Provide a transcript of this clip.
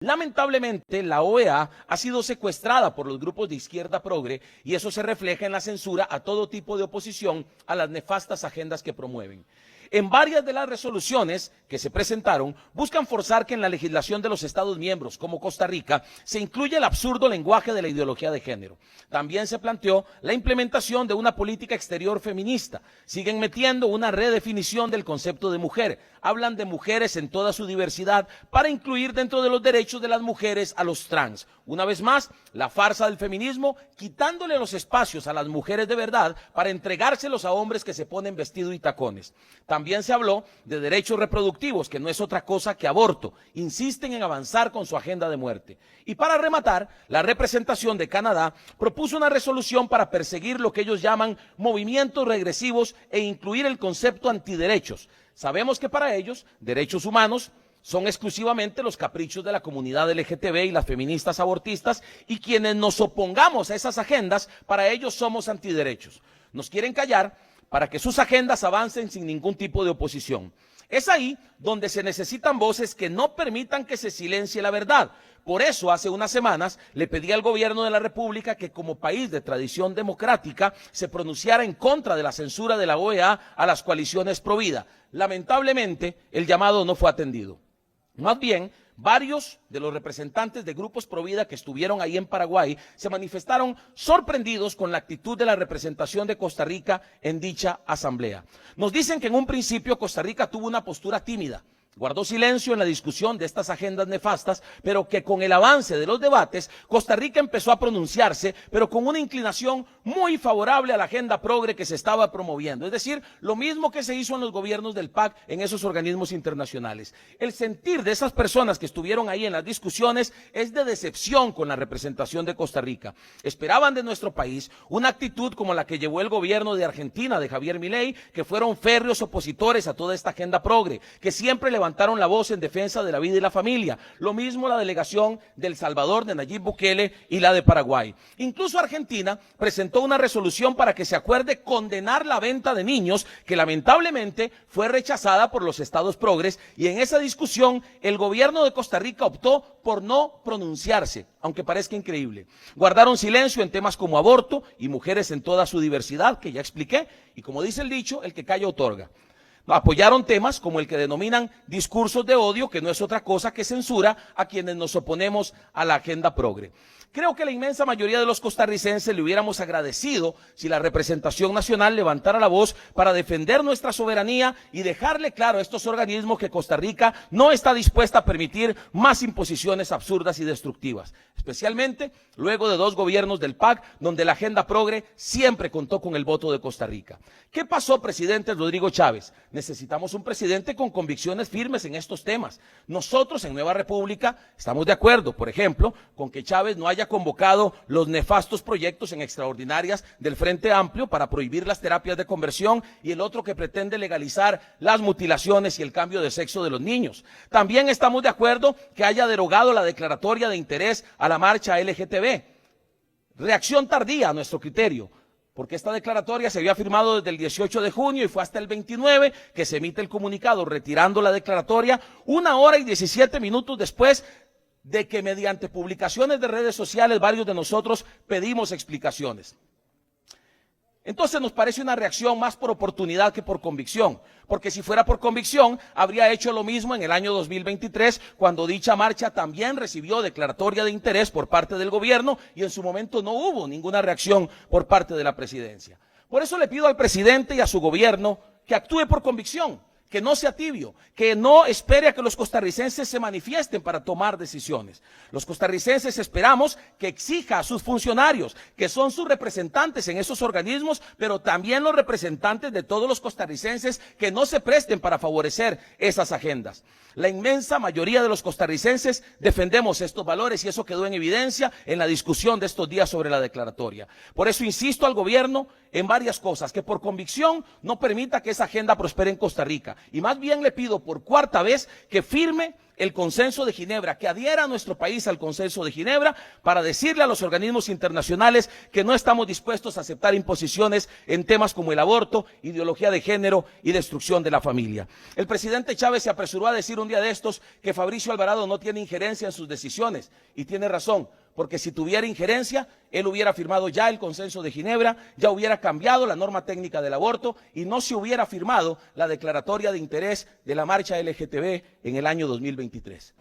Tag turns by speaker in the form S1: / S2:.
S1: Lamentablemente, la OEA ha sido secuestrada por los grupos de izquierda progre y eso se refleja en la censura a todo tipo de oposición a las nefastas agendas que promueven. En varias de las resoluciones que se presentaron, buscan forzar que en la legislación de los Estados miembros, como Costa Rica, se incluya el absurdo lenguaje de la ideología de género. También se planteó la implementación de una política exterior feminista. Siguen metiendo una redefinición del concepto de mujer. Hablan de mujeres en toda su diversidad para incluir dentro de los derechos de las mujeres a los trans. Una vez más, la farsa del feminismo, quitándole los espacios a las mujeres de verdad para entregárselos a hombres que se ponen vestido y tacones. También se habló de derechos reproductivos, que no es otra cosa que aborto. Insisten en avanzar con su agenda de muerte. Y para rematar, la representación de Canadá propuso una resolución para perseguir lo que ellos llaman movimientos regresivos e incluir el concepto antiderechos. Sabemos que para ellos, derechos humanos son exclusivamente los caprichos de la comunidad LGTB y las feministas abortistas, y quienes nos opongamos a esas agendas, para ellos somos antiderechos. Nos quieren callar para que sus agendas avancen sin ningún tipo de oposición. Es ahí donde se necesitan voces que no permitan que se silencie la verdad. Por eso, hace unas semanas, le pedí al gobierno de la República que, como país de tradición democrática, se pronunciara en contra de la censura de la OEA a las coaliciones pro vida. Lamentablemente, el llamado no fue atendido. Más bien, varios de los representantes de grupos pro vida que estuvieron ahí en Paraguay se manifestaron sorprendidos con la actitud de la representación de Costa Rica en dicha asamblea. Nos dicen que en un principio Costa Rica tuvo una postura tímida, guardó silencio en la discusión de estas agendas nefastas, pero que con el avance de los debates, Costa Rica empezó a pronunciarse, pero con una inclinación muy favorable a la agenda progre que se estaba promoviendo. Es decir, lo mismo que se hizo en los gobiernos del PAC en esos organismos internacionales. El sentir de esas personas que estuvieron ahí en las discusiones es de decepción con la representación de Costa Rica. Esperaban de nuestro país una actitud como la que llevó el gobierno de Argentina, de Javier Milei, que fueron férreos opositores a toda esta agenda progre, que siempre levantaron la voz en defensa de la vida y la familia. Lo mismo la delegación de El Salvador, de Nayib Bukele, y la de Paraguay. Incluso Argentina presentó una resolución para que se acuerde condenar la venta de niños, que lamentablemente fue rechazada por los estados progres, y en esa discusión el gobierno de Costa Rica optó por no pronunciarse, aunque parezca increíble. Guardaron silencio en temas como aborto y mujeres en toda su diversidad, que ya expliqué, y como dice el dicho, el que calla otorga. Apoyaron temas como el que denominan discursos de odio, que no es otra cosa que censura a quienes nos oponemos a la agenda progre. Creo que la inmensa mayoría de los costarricenses le hubiéramos agradecido si la representación nacional levantara la voz para defender nuestra soberanía y dejarle claro a estos organismos que Costa Rica no está dispuesta a permitir más imposiciones absurdas y destructivas, especialmente luego de 2 gobiernos del PAC, donde la agenda progre siempre contó con el voto de Costa Rica. ¿Qué pasó, presidente Rodrigo Chávez? Necesitamos un presidente con convicciones firmes en estos temas. Nosotros en Nueva República estamos de acuerdo, por ejemplo, con que Chávez no haya convocado los nefastos proyectos en extraordinarias del Frente Amplio para prohibir las terapias de conversión y el otro que pretende legalizar las mutilaciones y el cambio de sexo de los niños. También estamos de acuerdo que haya derogado la declaratoria de interés a la marcha LGTB. Reacción tardía a nuestro criterio, porque esta declaratoria se había firmado desde el 18 de junio y fue hasta el 29 que se emite el comunicado retirando la declaratoria, 1 hora y 17 minutos después de que mediante publicaciones de redes sociales varios de nosotros pedimos explicaciones. Entonces nos parece una reacción más por oportunidad que por convicción, porque si fuera por convicción habría hecho lo mismo en el año 2023, cuando dicha marcha también recibió declaratoria de interés por parte del gobierno y en su momento no hubo ninguna reacción por parte de la presidencia. Por eso le pido al presidente y a su gobierno que actúe por convicción, que no sea tibio, que no espere a que los costarricenses se manifiesten para tomar decisiones. Los costarricenses esperamos que exija a sus funcionarios, que son sus representantes en esos organismos, pero también los representantes de todos los costarricenses que no se presten para favorecer esas agendas. La inmensa mayoría de los costarricenses defendemos estos valores y eso quedó en evidencia en la discusión de estos días sobre la declaratoria. Por eso insisto al gobierno en varias cosas, que por convicción no permita que esa agenda prospere en Costa Rica, Y más bien le pido por cuarta vez que firme el Consenso de Ginebra, que adhiera a nuestro país al Consenso de Ginebra para decirle a los organismos internacionales que no estamos dispuestos a aceptar imposiciones en temas como el aborto, ideología de género y destrucción de la familia. El presidente Chávez se apresuró a decir un día de estos que Fabricio Alvarado no tiene injerencia en sus decisiones, y tiene razón, porque si tuviera injerencia, él hubiera firmado ya el Consenso de Ginebra, ya hubiera cambiado la norma técnica del aborto y no se hubiera firmado la declaratoria de interés de la marcha LGTB en el año 2023.